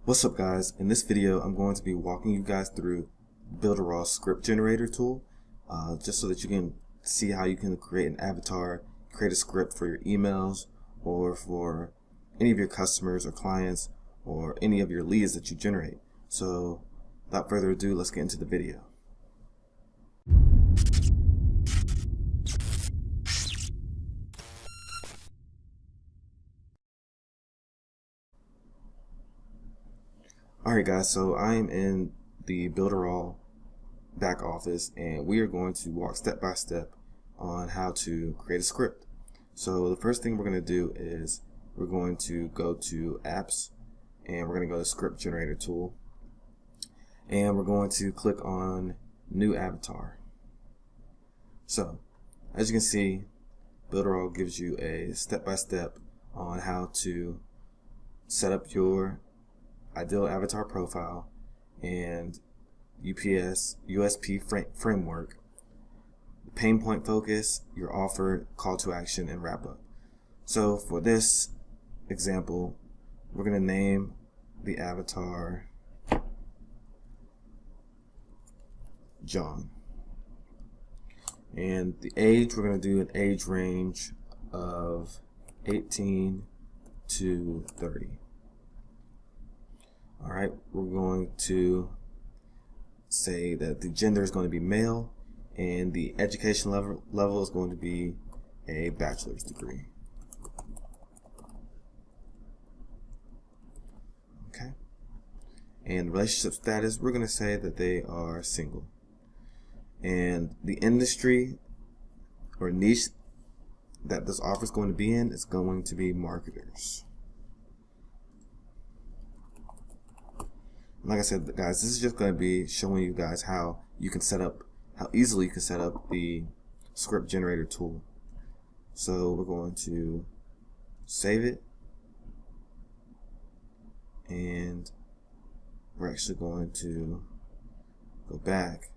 What's up, guys? In this video I'm going to be walking you guys through Builderall script generator tool, just so that you can see how you can create an avatar, create a script for your emails or for any of your customers or clients or any of your leads that you generate. So without further ado, let's get into the video. Alright guys, so I am in the Builderall back office and we are going to walk step by step on how to create a script. So the first thing we're going to do is we're going to go to apps and we're going to go to script generator tool and we're going to click on new avatar. So as you can see, Builderall gives you a step-by-step on how to set up your ideal avatar profile and USP framework, pain point focus, your offer, call to action, and wrap up. So for this example, we're going to name the avatar John, and the age, we're going to do an age range of 18 to 30. Alright, we're going to say that the gender is going to be male and the education level is going to be a bachelor's degree. Okay. And relationship status, we're going to say that they are single. And the industry or niche that this offer is going to be in is going to be marketers. Like I said, guys, this is just going to be showing you guys how easily you can set up the script generator tool. So we're going to save it, and we're actually going to go back.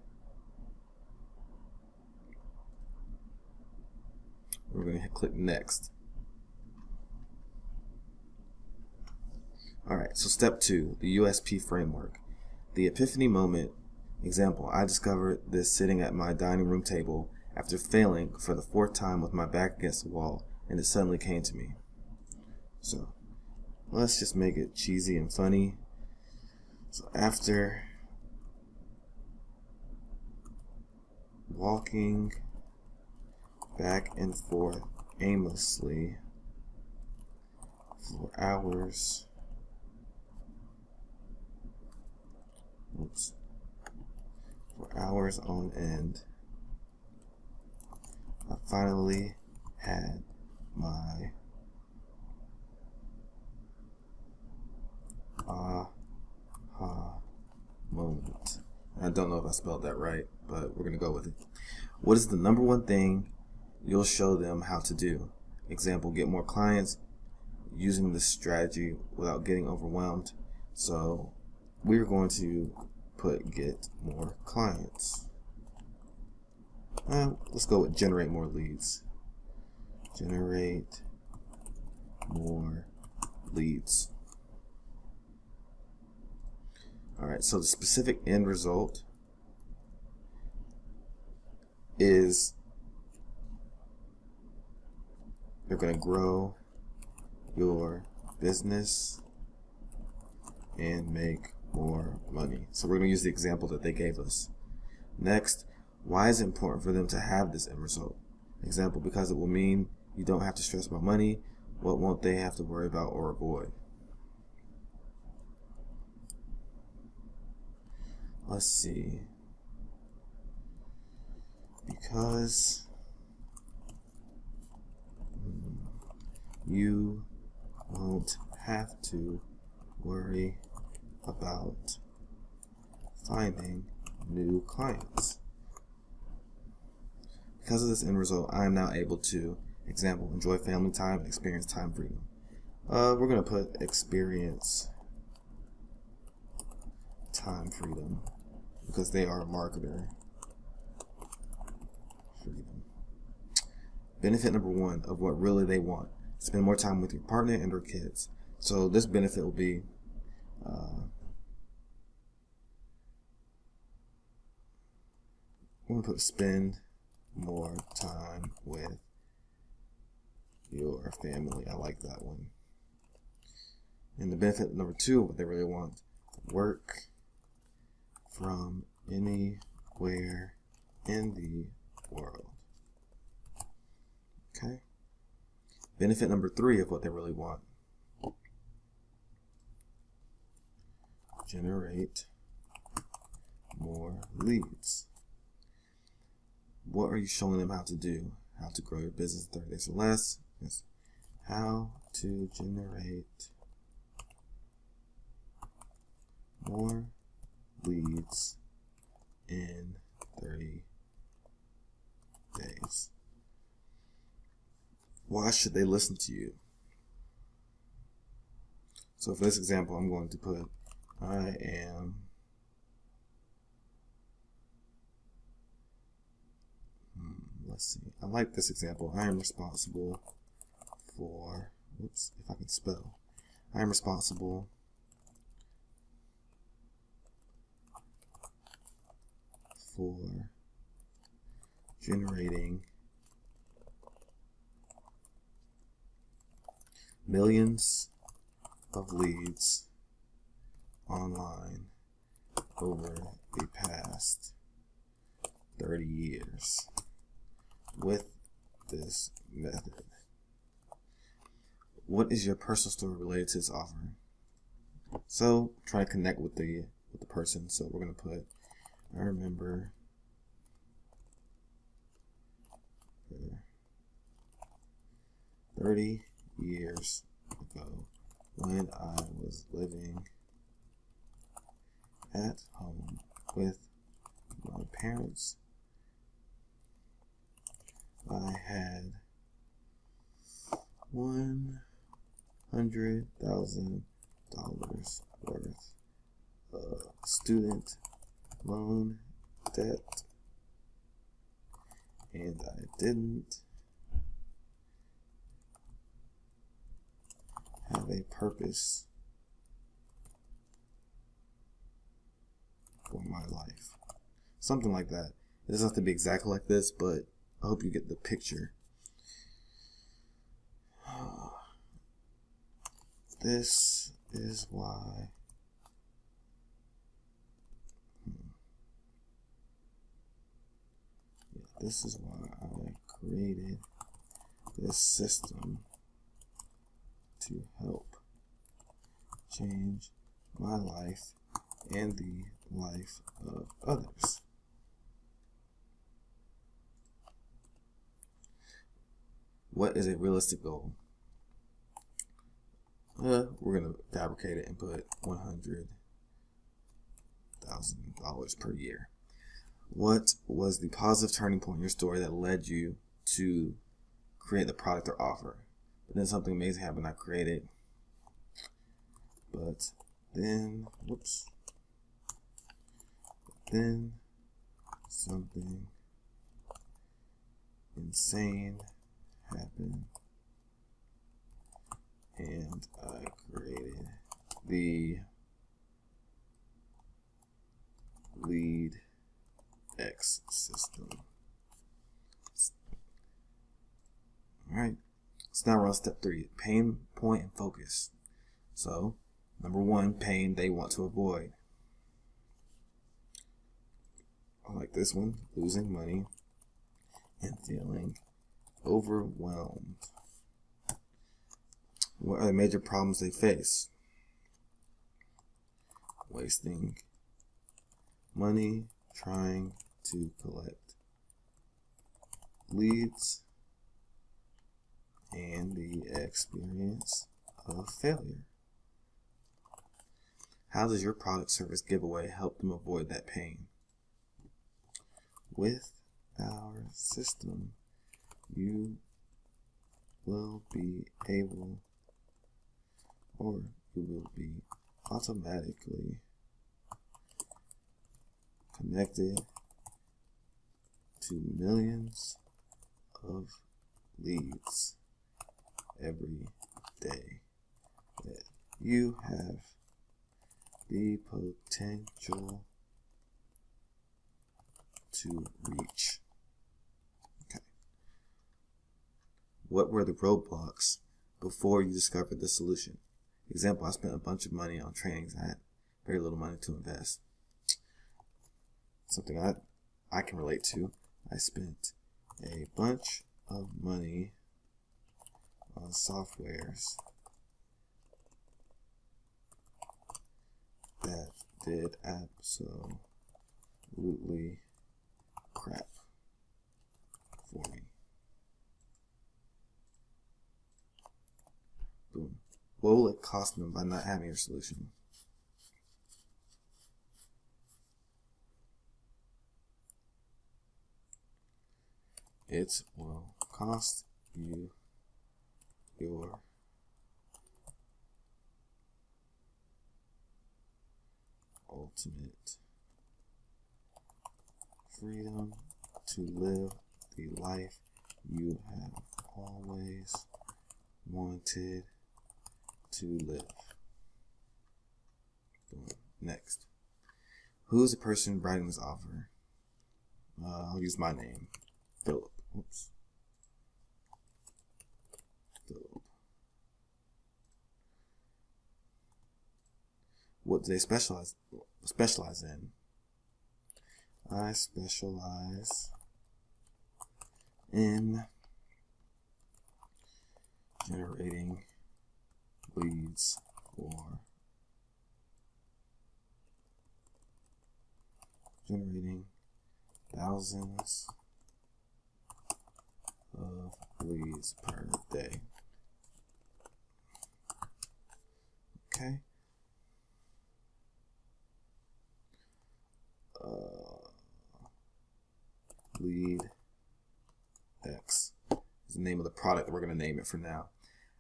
We're going to click next. Alright, so step 2, the USP framework. The epiphany moment. Example, I discovered this sitting at my dining room table after failing for the 4th time with my back against the wall, and it suddenly came to me. So let's just make it cheesy and funny. So after walking back and forth aimlessly for hours, for hours on end, I finally had my aha moment. I don't know if I spelled that right, but we're gonna go with it. What is the number one thing you'll show them how to do? Example, get more clients using this strategy without getting overwhelmed. So we're going to put get more clients. Let's go with generate more leads. Generate more leads. Alright, so the specific end result is you're going to grow your business and make more money. So we're going to use the example that they gave us. Next, why is it important for them to have this end result? Example, because it will mean you don't have to stress about money. What won't they have to worry about or avoid? Let's see. Because you won't have to worry about finding new clients. Because of this end result, I am now able to, example, enjoy family time and experience time freedom. We're going to put experience time freedom because they are a marketer. Freedom. Benefit number 1 of what really they want. Spend more time with your partner and or kids. So this benefit will be I'm going to put spend more time with your family. I like that one. And the benefit number 2, what they really want, work from anywhere in the world. Okay. Benefit number 3 of what they really want, generate more leads. What are you showing them how to do? How to grow your business in 30 days or less. Yes. How to generate more leads in 30 days. Why should they listen to you? So for this example, I'm going to put, let's see, I like this example. I am responsible for, if I can spell, I am responsible for generating millions of leads online over the past 30 years with this method. What is your personal story related to this offer? So try to connect with the person. So we're going to put, I remember 30 years ago when I was living at home with my parents. I had $100,000 worth of student loan debt, and I didn't have a purpose for my life. Something like that. It doesn't have to be exactly like this, but I hope you get the picture. This is why this is why I created this system to help change my life and the life of others. What is a realistic goal? We're going to fabricate it and put $100,000 per year. What was the positive turning point in your story that led you to create the product or offer? But then something amazing happened. I created, but then, then something insane happened, and I created the lead X system. Alright, so now we're on step 3, pain point and focus. So, number 1, pain they want to avoid. I like this one, losing money and feeling overwhelmed. What are the major problems they face? Wasting money trying to collect leads and the experience of failure. How does your product service giveaway help them avoid that pain? With our system, you will be able, or you will be automatically connected to millions of leads every day that you have the potential to reach. Okay. What were the roadblocks before you discovered the solution? Example, I spent a bunch of money on trainings. I had very little money to invest. Something I can relate to. I spent a bunch of money on softwares that did absolutely crap for me. Boom. What will it cost them by not having your solution? It will cost you your ultimate freedom to live the life you have always wanted to live. Next. Who is the person writing this offer? I'll use my name. Philip. Oops. Philip. What do they specialize in? I specialize in generating leads for thousands of leads per day. Okay. Lead X is the name of the product. We're going to name it for now.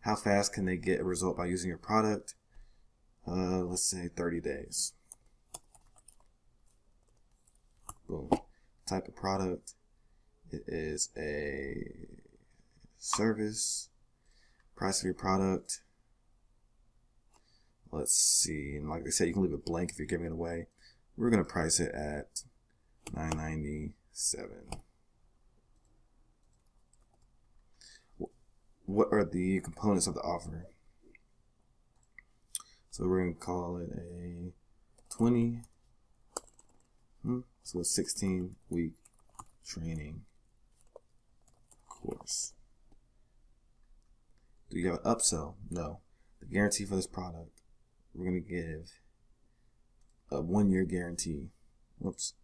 How fast can they get a result by using your product? Let's say 30 days. Boom. Type of product. It is a service. Price of your product. Let's see. And like they said, you can leave it blank if you're giving it away. We're going to price it at $9.97. What are the components of the offer? So we're going to call it a 16-week training course. Do you have an upsell? No. The guarantee for this product, we're going to give a 1-year guarantee. Whoops.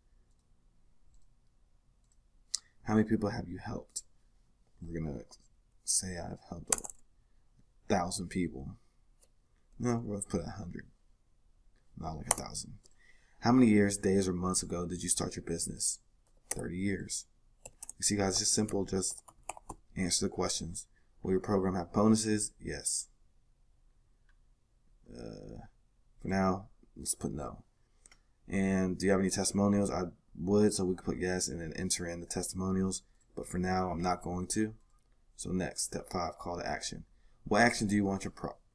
How many people have you helped? We're going to say I've helped 1,000 people. No, we'll put 100. Not like 1,000. How many years, days, or months ago did you start your business? 30 years. You see, guys, it's just simple. Just answer the questions. Will your program have bonuses? Yes. For now, let's put no. And do you have any testimonials? I would, so we could put yes and then enter in the testimonials. But for now, I'm not going to. So next, step 5, call to action. What action do you want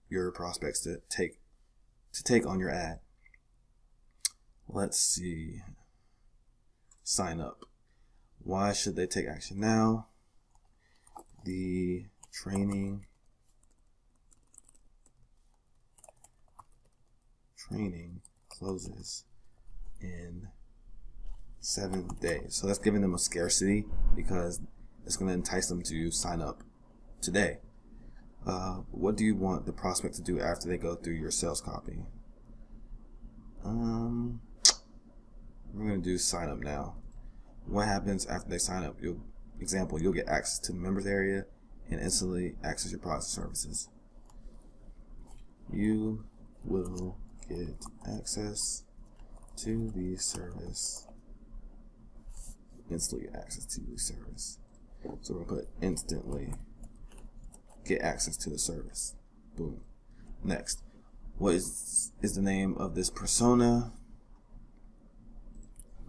your prospects to take on your ad? Let's see. Sign up. Why should they take action now? The training closes in 7 days. So that's giving them a scarcity because it's going to entice them to sign up today. What do you want the prospect to do after they go through your sales copy? We're going to do sign up now. What happens after they sign up? You'll get access to the members area and instantly access your products and services. You will get access to the service. Instantly get access to the service. So we're going to put instantly get access to the service. Boom. Next, what is the name of this persona?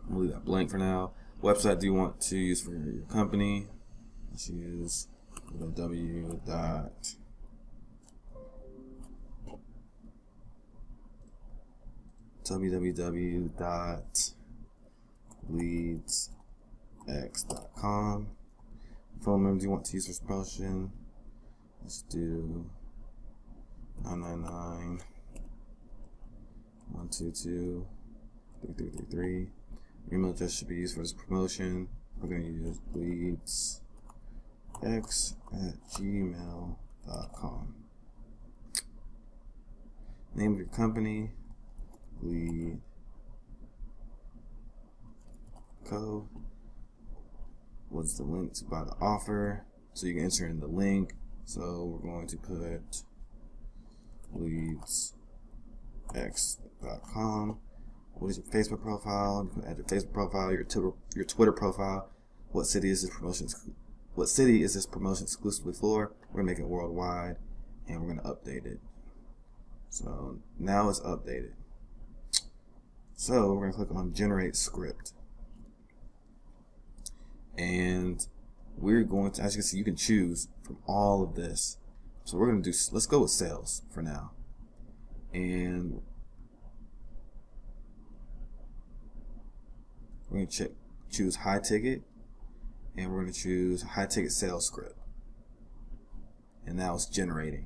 We'll leave that blank for now. Website do you want to use for your company? Let's use www. www.leadsx.com. Phone numbers you want to use for promotion. Let's do 999 122 3333. Email address should be used for this promotion. We're going to use leadsx@gmail.com. Name of your company, Lead Co. What's the link to buy the offer? So you can enter in the link. So we're going to put leadsx.com. What is your Facebook profile? You can add your Facebook profile, your Twitter profile. What city is this promotion exclusively for? We're gonna make it worldwide, and we're gonna update it. So now it's updated. So we're gonna click on Generate Script, and we're going to, as you can see, you can choose from all of this. So we're gonna do. Let's go with sales for now, and we're going to choose high ticket, and we're going to choose high ticket sales script. And now it's generating.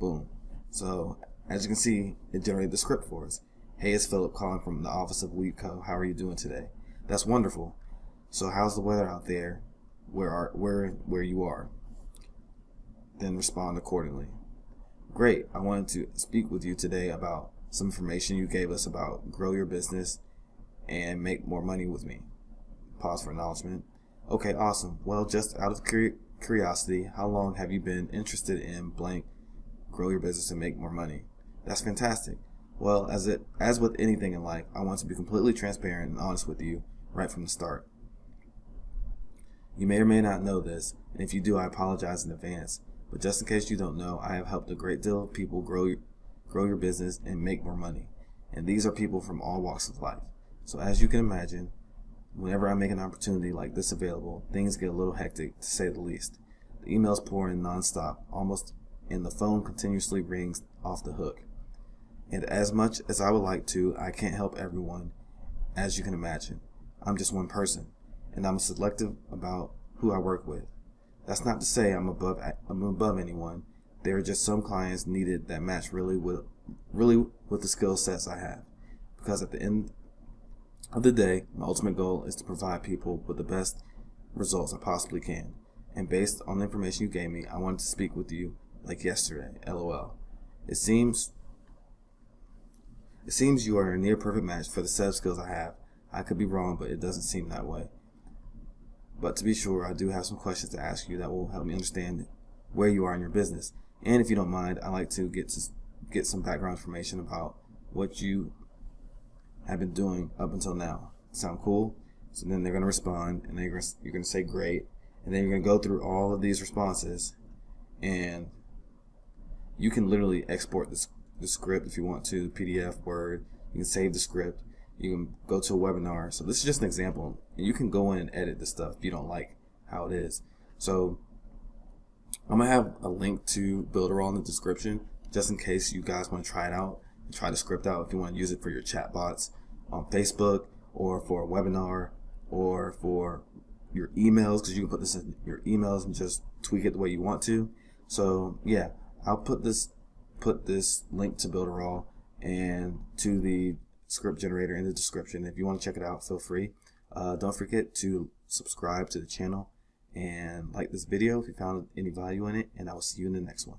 Boom. So as you can see, it generated the script for us. Hey, it's Philip calling from the office of Lead Co. How are you doing today? That's wonderful. So how's the weather out there? Where you are? Then respond accordingly. Great. I wanted to speak with you today about some information you gave us about grow your business and make more money with me. Pause for acknowledgement. Okay, awesome. Well, just out of curiosity, how long have you been interested in blank grow your business and make more money? That's fantastic. Well, as with anything in life, I want to be completely transparent and honest with you right from the start. You may or may not know this, and if you do, I apologize in advance. But just in case you don't know, I have helped a great deal of people grow your business and make more money. And these are people from all walks of life. So as you can imagine, whenever I make an opportunity like this available, things get a little hectic, to say the least. The emails pour in nonstop, and the phone continuously rings off the hook. And as much as I would like to, I can't help everyone, as you can imagine. I'm just one person, and I'm selective about who I work with. That's not to say I'm above anyone. There are just some clients needed that match really with the skill sets I have. Because at the end of the day, my ultimate goal is to provide people with the best results I possibly can. And based on the information you gave me, I wanted to speak with you like yesterday. LOL. It seems you are a near perfect match for the set of skills I have. I could be wrong, but it doesn't seem that way. But to be sure, I do have some questions to ask you that will help me understand where you are in your business. And if you don't mind, I'd like to get some background information about what you have been doing up until now. Sound cool? So then they're going to respond, and you're going to say great, and then you're going to go through all of these responses, and you can literally export the script if you want to, PDF, Word. You can save the script. You can go to a webinar. So this is just an example, and you can go in and edit the stuff if you don't like how it is. So I'm going to have a link to Builderall in the description, just in case you guys want to try it out and try the script out if you want to use it for your chatbots on Facebook, or for a webinar, or for your emails, because you can put this in your emails and just tweak it the way you want to. So yeah, I'll put this link to Builderall and to the script generator in the description. If you want to check it out, feel free. Don't forget to subscribe to the channel and like this video if you found any value in it, and I will see you in the next one.